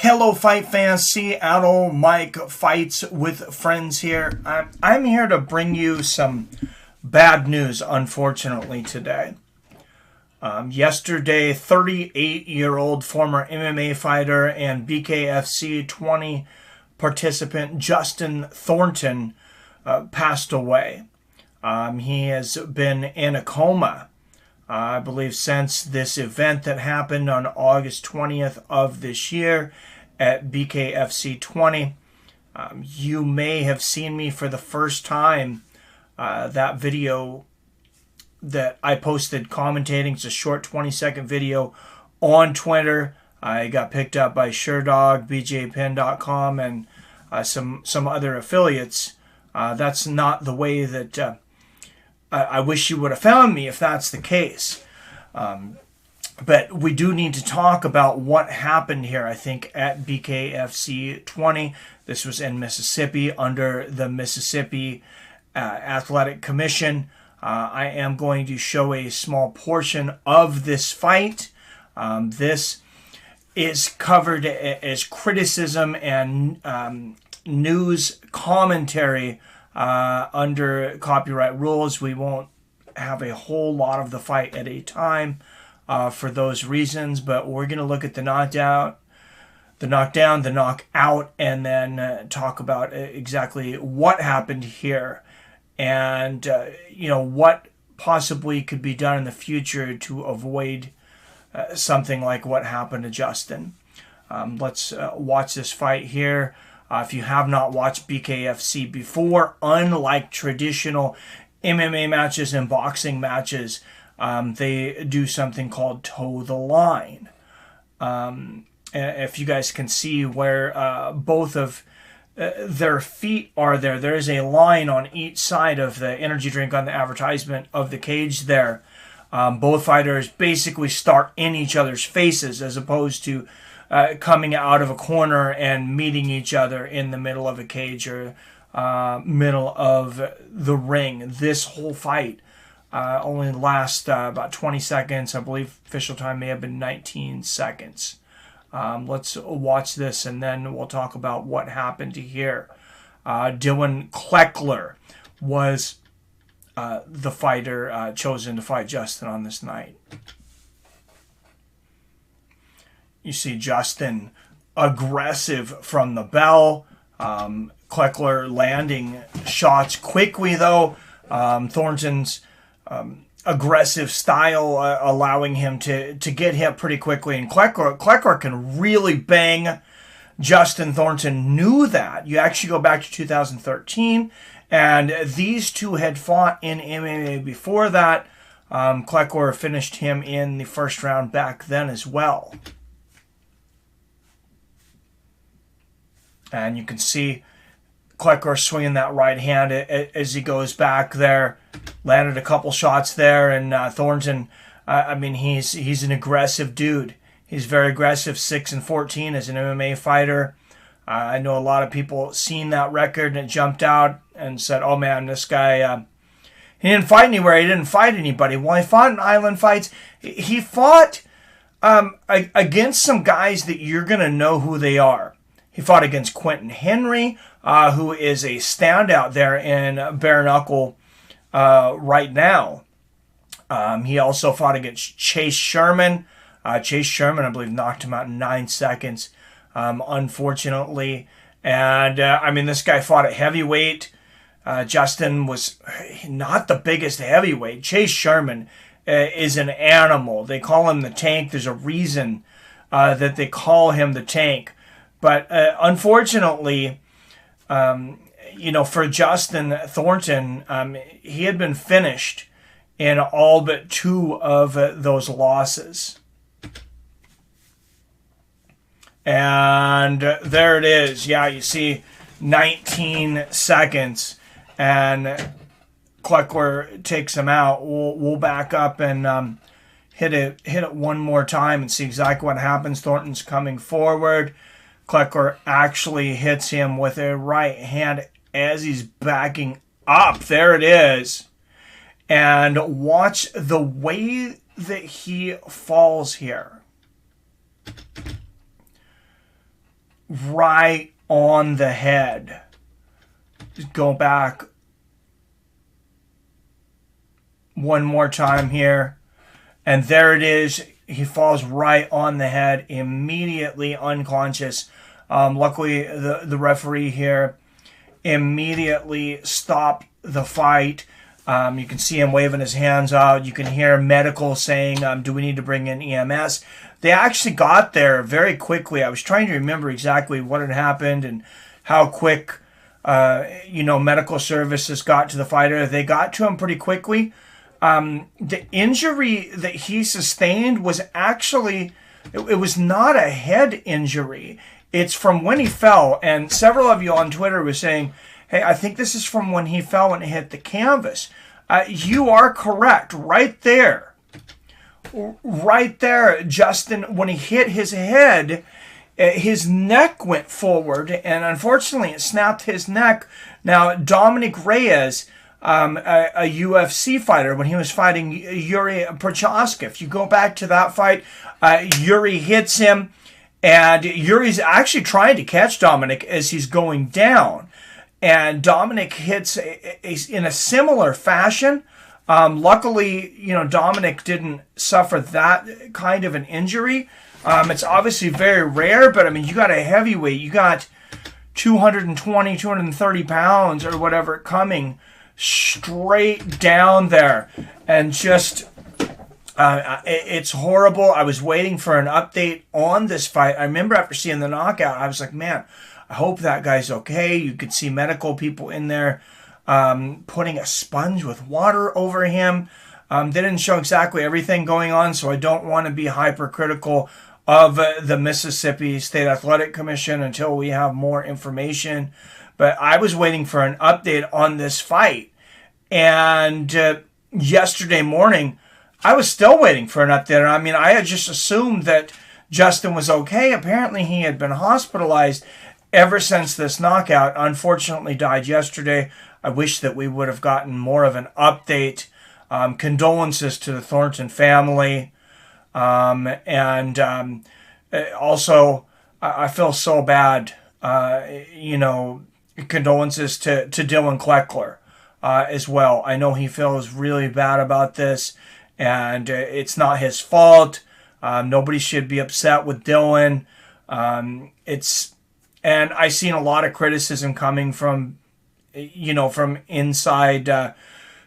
Hello, fight fans. Seattle Mike Fights with Friends here. I'm here to bring you some bad news, unfortunately, today. Yesterday, 38-year-old former MMA fighter and BKFC 20 participant Justin Thornton passed away. He has been in a coma, I believe, since this event that happened on August 20th of this year at BKFC 20. You may have seen me for the first time. That video that I posted commentating, it's a short 20-second video on Twitter. I got picked up by SureDog, BJPin.com, and some other affiliates. That's not the way that I wish you would have found me if that's the case. But we do need to talk about what happened here, I think, at BKFC 20. This was in Mississippi under the Mississippi Athletic Commission. I am going to show a small portion of this fight. This is covered as criticism and news commentary under copyright rules. We won't have a whole lot of the fight at a time for those reasons, but we're going to look at the knockdown, the knockout, and then talk about exactly what happened here and what possibly could be done in the future to avoid something like what happened to Justin. Let's watch this fight here. If you have not watched BKFC before, unlike traditional MMA matches and boxing matches, they do something called toe the line. If you guys can see where both of their feet are there is a line on each side of the energy drink on the advertisement of the cage there. Both fighters basically start in each other's faces as opposed to coming out of a corner and meeting each other in the middle of a cage or middle of the ring. This whole fight only lasts about 20 seconds. I believe official time may have been 19 seconds. Let's watch this and then we'll talk about what happened here. Dylan Kleckler was the fighter chosen to fight Justin on this night. You see Justin aggressive from the bell. Kleckler landing shots quickly, though. Thornton's aggressive style allowing him to get hit pretty quickly. And Kleckler can really bang. Justin Thornton knew that. You actually go back to 2013, and these two had fought in MMA before that. Kleckler finished him in the first round back then as well. And you can see Kleckler swinging that right hand as he goes back there. Landed a couple shots there, and Thornton, he's an aggressive dude. He's very aggressive, 6-14 as an MMA fighter. I know a lot of people seen that record and it jumped out and said, oh man, this guy, he didn't fight anywhere. He didn't fight anybody. Well, he fought in island fights. He fought against some guys that you're going to know who they are. He fought against Quentin Henry, who is a standout there in bare knuckle right now. He also fought against Chase Sherman. Chase Sherman, I believe, knocked him out in 9 seconds, unfortunately. And, this guy fought at heavyweight. Justin was not the biggest heavyweight. Chase Sherman is an animal. They call him the Tank. There's a reason that they call him the Tank. But unfortunately, for Justin Thornton, he had been finished in all but 2 of those losses. And there it is. Yeah, you see 19 seconds. And Kleckler takes him out. We'll back up and hit it one more time and see exactly what happens. Thornton's coming forward. Kleckler actually hits him with a right hand as he's backing up. There it is. And watch the way that he falls here. right on the head. Just go back one more time here. And there it is. He falls right on the head, immediately unconscious. Luckily, the referee here immediately stopped the fight. You can see him waving his hands out. You can hear medical saying, do we need to bring in EMS? They actually got there very quickly. I was trying to remember exactly what had happened and how quick, medical services got to the fighter. They got to him pretty quickly. The injury that he sustained was actually, it was not a head injury. It's from when he fell. And several of you on Twitter were saying, hey, I think this is from when he fell and hit the canvas. You are correct. Right there. Right there, Justin, when he hit his head, his neck went forward, and unfortunately it snapped his neck. Now, Dominic Reyes, a UFC fighter, when he was fighting Yuri Prochaska, if you go back to that fight, Yuri hits him, and Yuri's actually trying to catch Dominic as he's going down. And Dominic hits in a similar fashion. Luckily, Dominic didn't suffer that kind of an injury. It's obviously very rare, but I mean, you got a heavyweight, you got 220, 230 pounds or whatever coming straight down there. And just, it's horrible. I was waiting for an update on this fight. I remember after seeing the knockout, I was like, man, I hope that guy's okay. You could see medical people in there putting a sponge with water over him. They didn't show exactly everything going on, so I don't want to be hypercritical of the Mississippi State Athletic Commission until we have more information. But I was waiting for an update on this fight. And yesterday morning, I was still waiting for an update. I mean, I had just assumed that Justin was okay. Apparently, he had been hospitalized ever since this knockout. Unfortunately, died yesterday. I wish that we would have gotten more of an update. Condolences to the Thornton family. Also, I feel so bad. Condolences to Dylan Kleckler as well. I know he feels really bad about this, and it's not his fault. Nobody should be upset with Dylan. And I've seen a lot of criticism coming from inside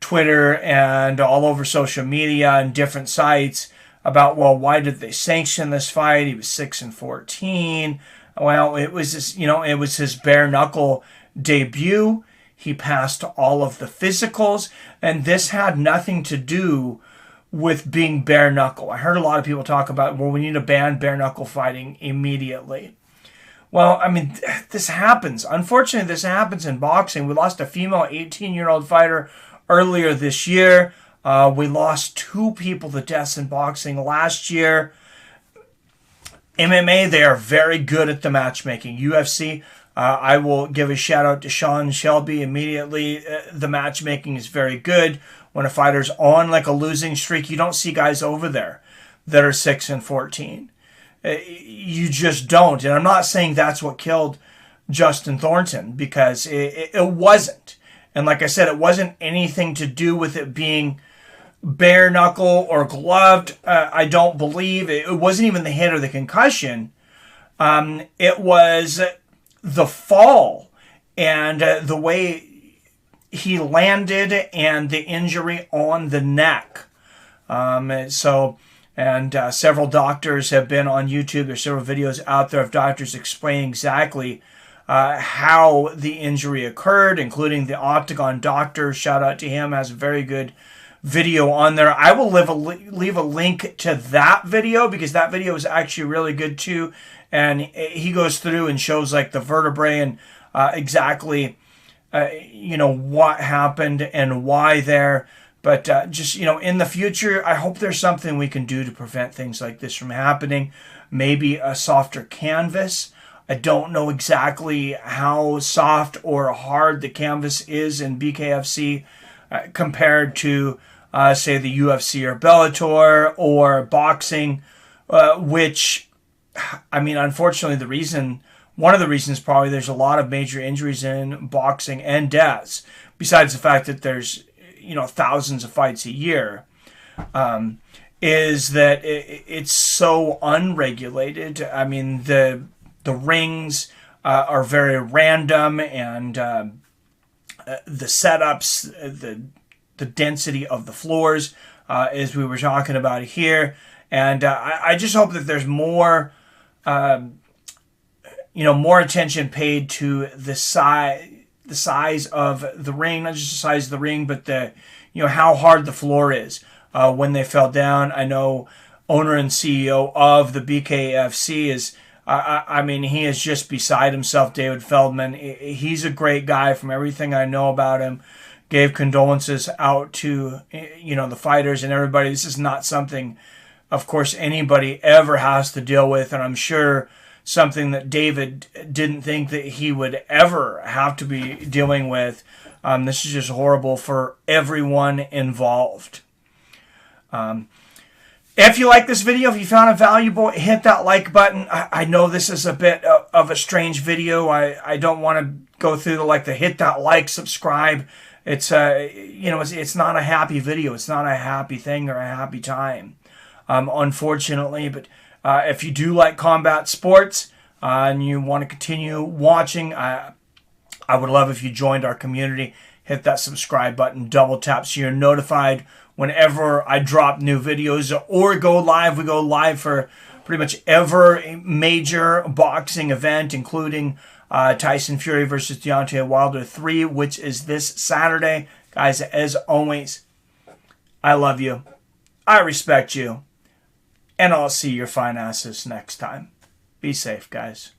Twitter and all over social media and different sites about, well, why did they sanction this fight? He was 6-14. Well, it was his bare knuckle debut. He passed all of the physicals, and this had nothing to do with being bare knuckle. I heard a lot of people talk about, well, we need to ban bare knuckle fighting immediately. Well, I mean, this happens. Unfortunately, this happens in boxing. We lost a female 18-year-old fighter earlier this year. We lost 2 people to deaths in boxing last year. MMA, they are very good at the matchmaking. UFC, I will give a shout out to Sean Shelby immediately. The matchmaking is very good. When a fighter's on like a losing streak, you don't see guys over there that are 6-14. You just don't. And I'm not saying that's what killed Justin Thornton, because it wasn't. And like I said, it wasn't anything to do with it being bare knuckle or gloved. I don't believe. It wasn't even the hit or the concussion. It was the fall and the way he landed and the injury on the neck. Several doctors have been on YouTube. There's several videos out there of doctors explaining exactly how the injury occurred, including the Octagon doctor. Shout out to him. Has a very good video on there. I will leave a link to that video, because that video is actually really good too. And he goes through and shows like the vertebrae and exactly what happened and why there. But in the future, I hope there's something we can do to prevent things like this from happening. Maybe a softer canvas. I don't know exactly how soft or hard the canvas is in BKFC compared to, say, the UFC or Bellator or boxing, which, I mean, unfortunately, the reason one of the reasons probably there's a lot of major injuries in boxing and deaths, besides the fact that there's, thousands of fights a year, is that it's so unregulated. I mean, the rings are very random, and the setups, the density of the floors, as we were talking about here. And I just hope that there's more, more attention paid to the size of the ring, not just the size of the ring, but how hard the floor is when they fell down. I know owner and CEO of the BKFC is, he is just beside himself, David Feldman. He's a great guy from everything I know about him. Gave condolences out to, the fighters and everybody. This is not something, of course, anybody ever has to deal with, and I'm sure something that David didn't think that he would ever have to be dealing with. This is just horrible for everyone involved. If you like this video, if you found it valuable, hit that like button. I know this is a bit of a strange video. I don't want to go through the hit that like, subscribe. It's it's not a happy video. It's not a happy thing or a happy time, unfortunately. But if you do like combat sports and you want to continue watching, I would love if you joined our community. Hit that subscribe button, double tap so you're notified whenever I drop new videos or go live. We go live for pretty much every major boxing event, including Tyson Fury versus Deontay Wilder 3, which is this Saturday. Guys, as always, I love you. I respect you. And I'll see your fine asses next time. Be safe, guys.